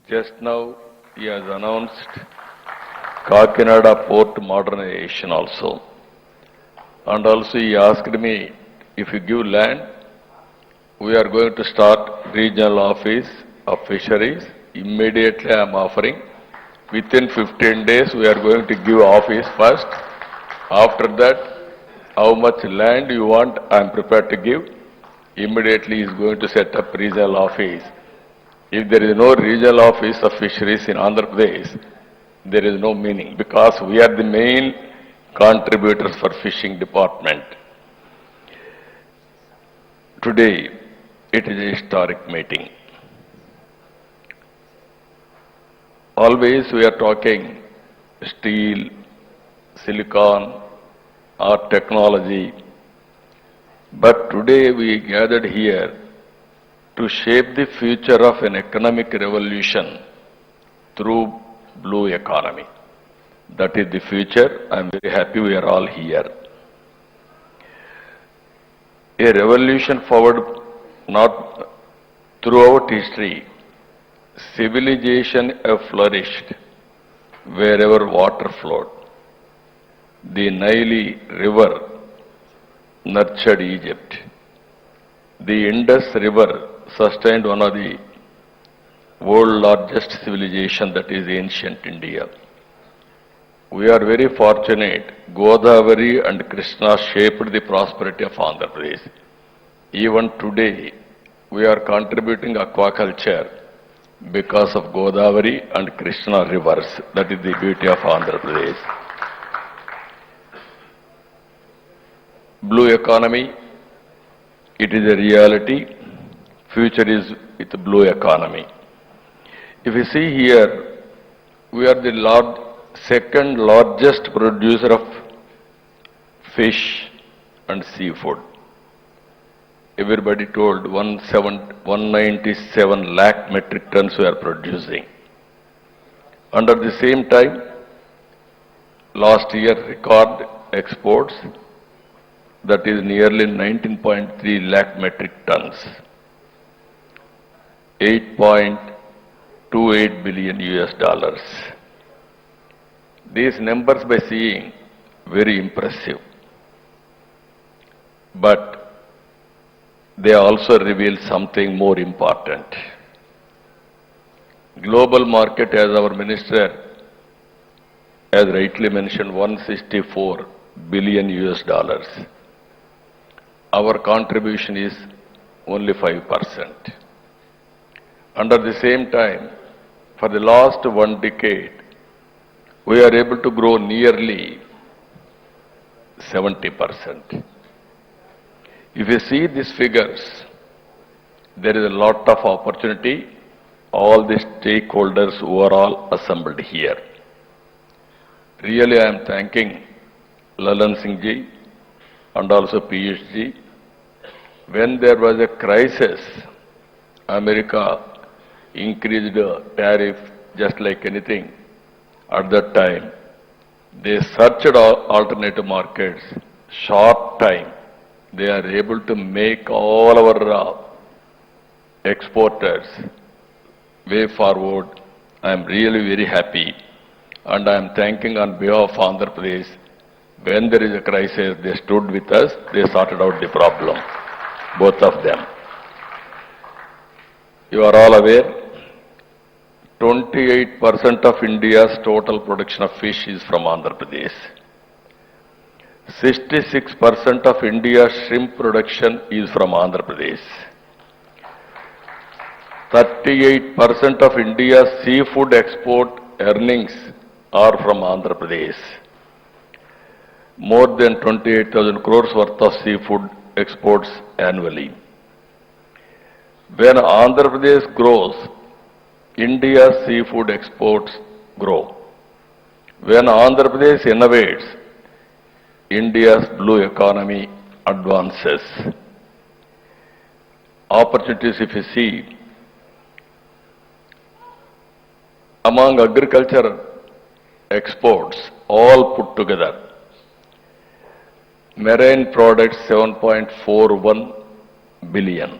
Just now, he has announced Kakinada port modernization also. And also he asked me, if you give land, we are going to start regional office of fisheries. Immediately I am offering. Within 15 days, we are going to give office first. After that, how much land you want, I am prepared to give. Immediately he is going to set up regional office. If there is no regional office of fisheries in Andhra Pradesh, there is no meaning because we are the main contributors for fishing department. Today, it is a historic meeting. Always we are talking steel, silicon, or technology, but today we gathered here to shape the future of an economic revolution through blue economy. That is the future. I am very happy we are all here. A revolution forward, not throughout history, civilization have flourished wherever water flowed. The Nile River nurtured Egypt. The Indus River sustained one of the world's largest civilization, that is ancient India. We are very fortunate. Godavari and Krishna shaped the prosperity of Andhra Pradesh. Even today, we are contributing aquaculture because of Godavari and Krishna rivers. That is the beauty of Andhra Pradesh. Blue economy, it is a reality. Future is with the blue economy. If you see here, we are the second largest producer of fish and seafood. Everybody told 197 lakh metric tons we are producing. And at the same time, last year record exports, that is nearly 19.3 lakh metric tons, 8.28 billion US dollars. These numbers by seeing very impressive, but they also reveal something more important. Global market, as our minister has rightly mentioned, 164 billion US dollars. Our contribution is only 5%. And at the same time, for the last 1 decade, we are able to grow nearly 70%. If you see these figures, there is a lot of opportunity. All the stakeholders who are all assembled here. Really, I am thanking Lalan Singh ji and also Piyush ji. When there was a crisis, America increased the tariff just like anything. At that time, they searched alternative markets. Short time, they are able to make all our exporters way forward. I am really very happy, and I am thanking on behalf of Andhra Pradesh. When there is a crisis, they stood with us, they sorted out the problem, both of them. You are all aware, 28% of India's total production of fish is from Andhra Pradesh. 66% of India's shrimp production is from Andhra Pradesh. 38% of India's seafood export earnings are from Andhra Pradesh. More than 28,000 crores worth of seafood exports annually. When Andhra Pradesh grows, India's seafood exports grow. When Andhra Pradesh innovates, India's blue economy advances. Opportunities, if you see, among agriculture exports, all put together, marine products 7.41 billion,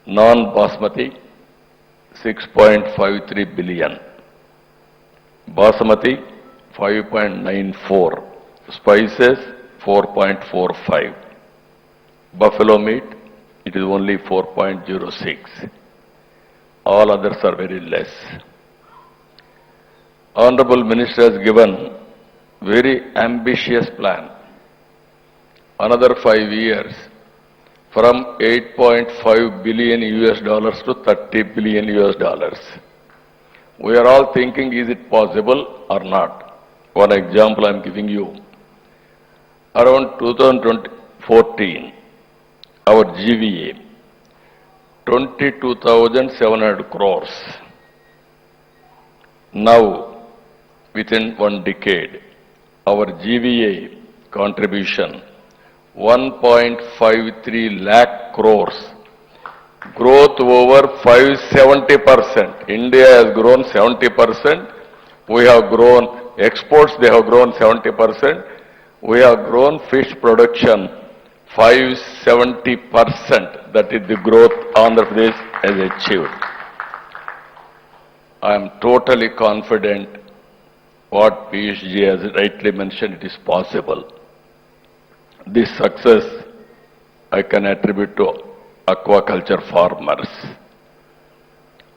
non-basmati 6.53 billion. Basmati 5.94. Spices 4.45. Buffalo meat, it is only 4.06. All others are very less. Honorable Minister has given very ambitious plan. Another 5 years, from 8.5 billion US dollars to 30 billion US dollars. We are all thinking, is it possible or not? One example I am giving you. Around 2014, our GVA, 22,700 crores. Now, within 1 decade, our GVA contribution, 1.53 lakh crores. Growth over 570%. India has grown 70%. We have grown exports, they have grown 70%. We have grown fish production 570%. That is the growth Andhra Pradesh has achieved. I am totally confident what Piyush ji has rightly mentioned, it is possible. This success I can attribute to aquaculture farmers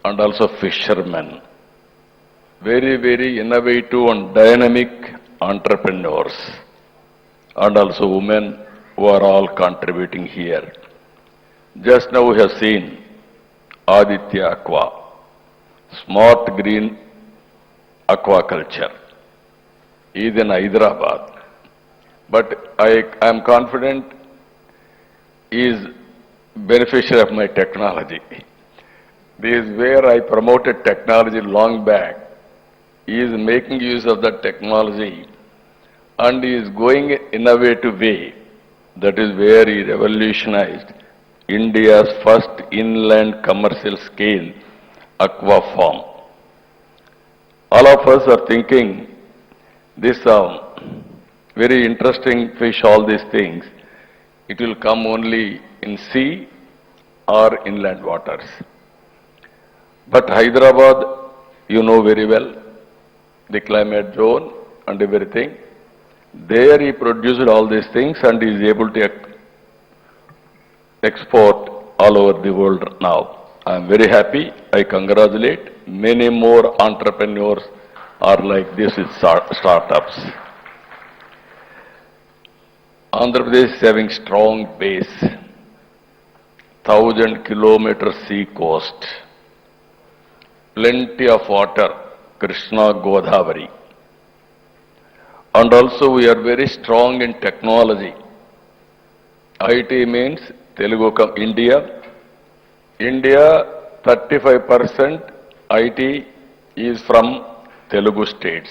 and also fishermen. Very, very innovative and dynamic entrepreneurs and also women who are all contributing here. Just now we have seen Aditya Aqua, smart green aquaculture, is in Hyderabad. But I am confident is beneficiary of my technology. This is where I promoted technology long back. He is making use of that technology and he is going in innovative way. That is where he revolutionized India's first inland commercial scale aqua farm. All of us are thinking this very interesting fish, all these things, it will come only in sea or inland waters. But Hyderabad, you know very well, the climate zone and everything. There he produced all these things and is able to export all over the world now. I am very happy. I congratulate. Many more entrepreneurs are like this with startups. Andhra Pradesh is having strong base, 1,000-kilometer sea coast, plenty of water, Krishna, Godavari. And also we are very strong in technology. IT means Telugu India. India, 35% IT is from Telugu states.